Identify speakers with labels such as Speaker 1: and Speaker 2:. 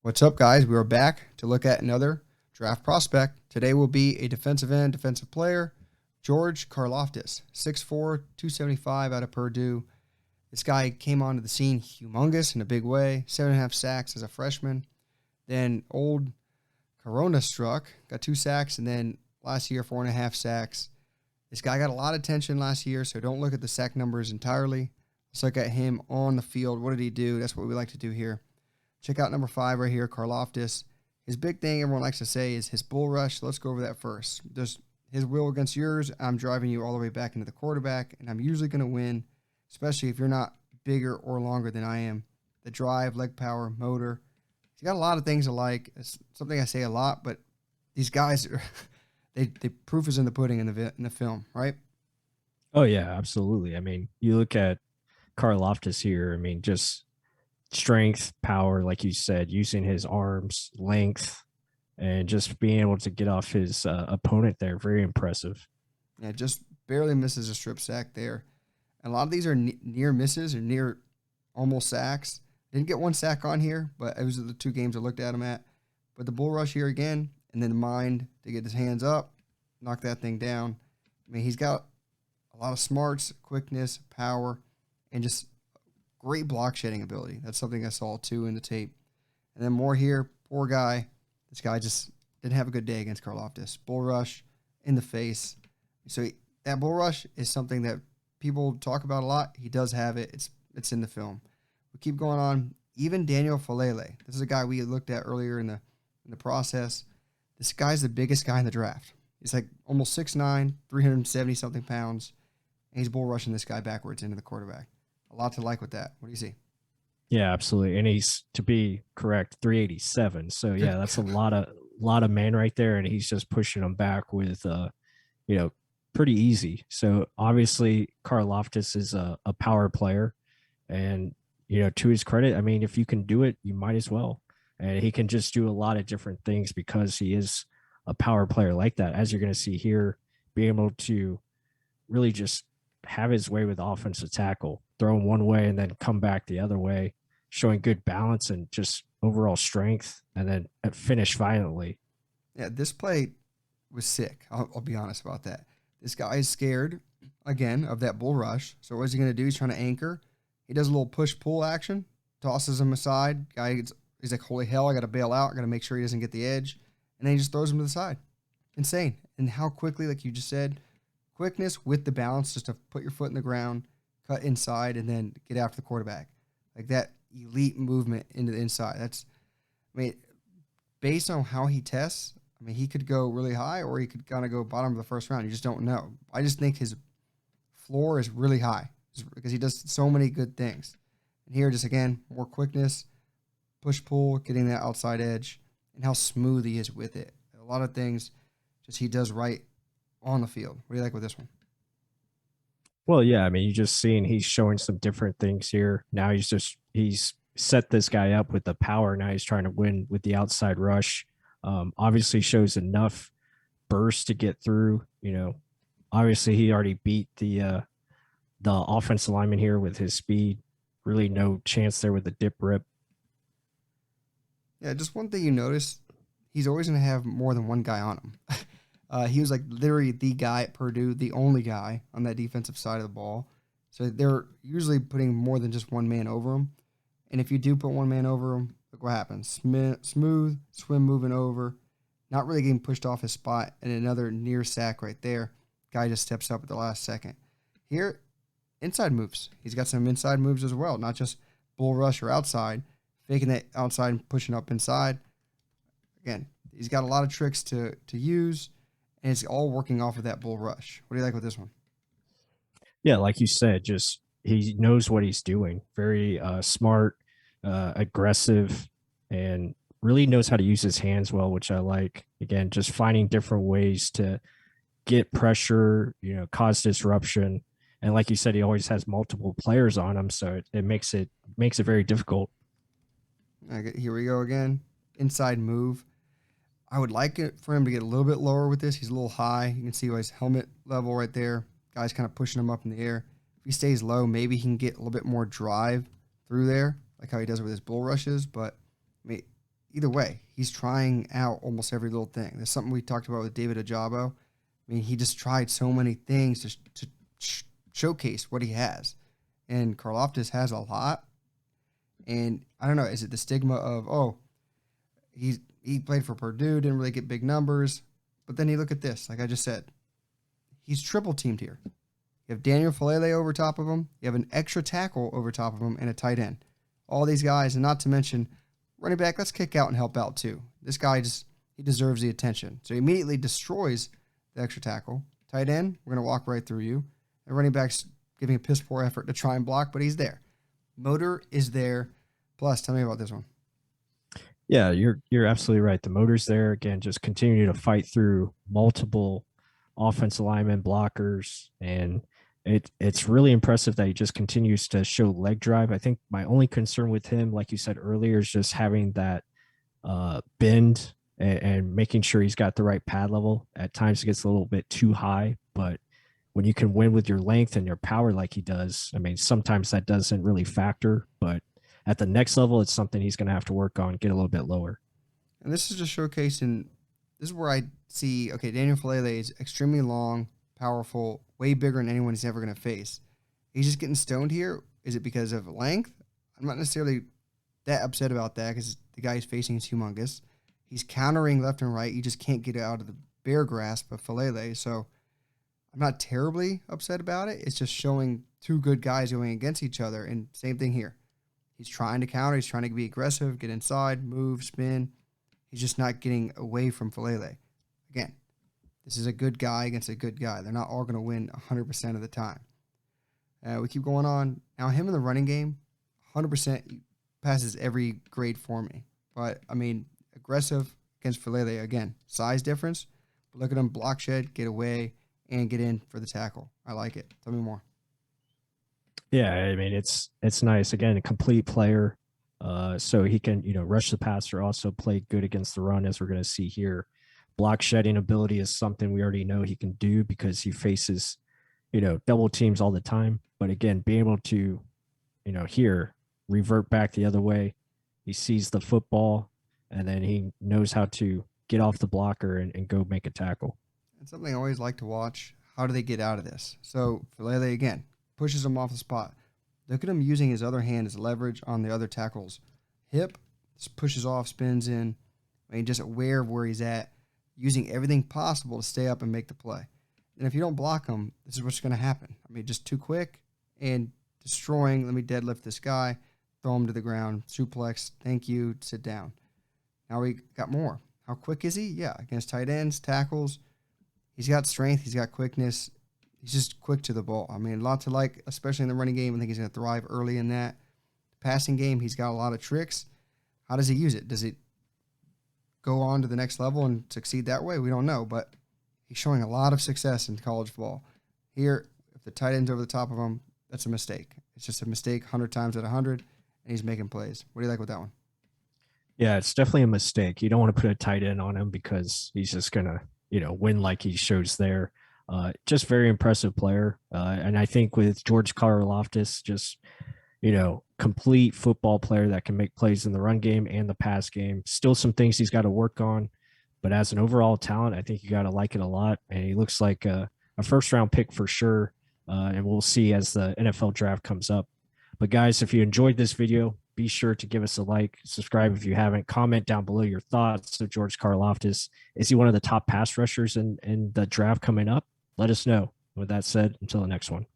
Speaker 1: What's up, guys? We are back to look at another draft prospect. Today will be a defensive end, defensive player, George Karloftis, 6'4", 275 out of Purdue. This guy came onto the scene humongous in a big way, 7.5 sacks as a freshman. Then old Corona struck, got 2 sacks, and then last year, 4.5 sacks. This guy got a lot of attention last year, so don't look at the sack numbers entirely. Let's look at him on the field. What did he do? That's what we like to do here. Check out number 5 right here, Karloftis. His big thing everyone likes to say is his bull rush. Let's go over that first. There's his will against yours. I'm driving you all the way back into the quarterback, and I'm usually going to win, especially if you're not bigger or longer than I am. The drive, leg power, motor. He's got a lot of things I like. It's something I say a lot, but these guys, the proof is in the pudding in the film, right?
Speaker 2: Oh yeah, absolutely. I mean, you look at Karloftis here. I mean, just strength, power, like you said, using his arms, length, and just being able to get off his opponent there. Very impressive.
Speaker 1: Yeah, just barely misses a strip sack there. And a lot of these are near misses or near almost sacks. Didn't get one sack on here, but those are the 2 games I looked at him at. But the bull rush here again, and then the mind to get his hands up, knock that thing down. I mean, he's got a lot of smarts, quickness, power, and just great block shedding ability. That's something I saw too in the tape. And then more here, poor guy. This guy just didn't have a good day against Karloftis. Bull rush in the face. So that bull rush is something that people talk about a lot. He does have it. It's in the film. We keep going on. Even Daniel Falele. This is a guy we looked at earlier in the process. This guy's the biggest guy in the draft. He's like almost 6'9", 370 something pounds, and he's bull rushing this guy backwards into the quarterback. A lot to like with that. What do you see?
Speaker 2: Yeah, absolutely. And he's, to be correct, 387. So
Speaker 1: Good.
Speaker 2: yeah, that's a lot of man right there, and he's just pushing them back with you know, pretty easy. So obviously Karloftis is a power player, and to his credit, I mean, if you can do it, you might as well. And he can just do a lot of different things because he is a power player like that. As you're going to see here, being able to really just have his way with offensive tackle, throw him one way and then come back the other way, showing good balance and just overall strength, and then finish violently.
Speaker 1: Yeah, this play was sick. I'll be honest about that. This guy is scared, again, of that bull rush. So what's he going to do? He's trying to anchor. He does a little push-pull action, tosses him aside. He's like, holy hell, I got to bail out. I got to make sure he doesn't get the edge. And then he just throws him to the side. Insane. And how quickly, like you just said, quickness with the balance just to put your foot in the ground, cut inside, and then get after the quarterback. Like that elite movement into the inside. I mean, based on how he tests, I mean, he could go really high or he could kind of go bottom of the first round. You just don't know. I just think his floor is really high because he does so many good things. And here, just again, more quickness, push pull, getting that outside edge, and how smooth he is with it. A lot of things just he does right on the field. What do you like with this one?
Speaker 2: Well, yeah, I mean, you just seeing he's showing some different things here. Now he's set this guy up with the power. Now he's trying to win with the outside rush. Obviously shows enough burst to get through. Obviously he already beat the offensive lineman here with his speed. Really no chance there with the dip rip.
Speaker 1: Yeah, just one thing you notice, he's always going to have more than one guy on him. He was like literally the guy at Purdue, the only guy on that defensive side of the ball. So they're usually putting more than just one man over him. And if you do put one man over him, look what happens. Smooth, swim moving over, not really getting pushed off his spot, and another near sack right there. Guy just steps up at the last second. Here, inside moves. He's got some inside moves as well, not just bull rush or outside, faking that outside and pushing up inside. Again, he's got a lot of tricks to use, and it's all working off of that bull rush. What do you like with this one?
Speaker 2: Yeah, like you said, just he knows what he's doing. Very smart, aggressive, and really knows how to use his hands well, which I like. Again, just finding different ways to get pressure, cause disruption. And like you said, he always has multiple players on him, so it makes it very difficult.
Speaker 1: Here we go again. Inside move. I would like it for him to get a little bit lower with this. He's a little high. You can see his helmet level right there. Guy's kind of pushing him up in the air. If he stays low, maybe he can get a little bit more drive through there, like how he does with his bull rushes. But I mean, either way, he's trying out almost every little thing. There's something we talked about with David Ajabo. I mean, he just tried so many things to showcase what he has. And Karloftis has a lot. And I don't know, is it the stigma of, oh, he played for Purdue, didn't really get big numbers. But then you look at this, like I just said, he's triple teamed here. You have Daniel Falele over top of him. You have an extra tackle over top of him and a tight end. All these guys, and not to mention running back, let's kick out and help out too. This guy he deserves the attention. So he immediately destroys the extra tackle. Tight end, we're going to walk right through you. And running back's giving a piss poor effort to try and block, but he's there. Motor is there. Plus, tell me about this one.
Speaker 2: Yeah, you're absolutely right. The motor's there again, just continue to fight through multiple offensive linemen, blockers, and it's really impressive that he just continues to show leg drive. I think my only concern with him, like you said earlier, is just having that bend and making sure he's got the right pad level. At times it gets a little bit too high, but when you can win with your length and your power like he does, I mean, sometimes that doesn't really factor, but at the next level, it's something he's going to have to work on, get a little bit lower.
Speaker 1: And this is just showcasing, this is where I see, okay, Daniel Falele is extremely long, powerful, way bigger than anyone he's ever going to face. He's just getting stoned here. Is it because of length? I'm not necessarily that upset about that because the guy he's facing is humongous. He's countering left and right. You just can't get out of the bear grasp of Falele. So I'm not terribly upset about it. It's just showing two good guys going against each other. And same thing here. He's trying to counter. He's trying to be aggressive, get inside, move, spin. He's just not getting away from Falele. Again, this is a good guy against a good guy. They're not all going to win 100% of the time. We keep going on. Now, him in the running game, 100% passes every grade for me. But, I mean, aggressive against Falele. Again, size difference. But look at him block shed, get away, and get in for the tackle. I like it. Tell me more.
Speaker 2: Yeah, I mean it's nice. Again, a complete player, so he can rush the passer, also play good against the run, as we're going to see here. Block shedding ability is something we already know he can do because he faces double teams all the time. But again, being able to here revert back the other way, he sees the football and then he knows how to get off the blocker and go make a tackle.
Speaker 1: And something I always like to watch. How do they get out of this? So Falele again pushes him off the spot. Look at him using his other hand as leverage on the other tackle's hip. Just pushes off, spins in. I mean, just aware of where he's at, using everything possible to stay up and make the play. And if you don't block him, this is what's going to happen. I mean, just too quick and destroying. Let me deadlift this guy, throw him to the ground, suplex, thank you, sit down. Now we got more. How quick is he? Yeah, against tight ends, tackles. He's got strength. He's got quickness. He's just quick to the ball. I mean, a lot to like, especially in the running game. I think he's going to thrive early in that. Passing game, he's got a lot of tricks. How does he use it? Does it go on to the next level and succeed that way? We don't know, but he's showing a lot of success in college football. Here, if the tight end's over the top of him, that's a mistake. It's just a mistake 100 times out of 100, and he's making plays. What do you like with that one?
Speaker 2: Yeah, it's definitely a mistake. You don't want to put a tight end on him because he's just going to, win like he shows there. Just very impressive player. And I think with George Karlaftis, just, complete football player that can make plays in the run game and the pass game. Still some things he's got to work on. But as an overall talent, I think you got to like it a lot. And he looks like a first-round pick for sure. And we'll see as the NFL draft comes up. But, guys, if you enjoyed this video, be sure to give us a like, subscribe if you haven't, comment down below your thoughts of George Karloftis. Is he one of the top pass rushers in the draft coming up? Let us know. With that said, until the next one.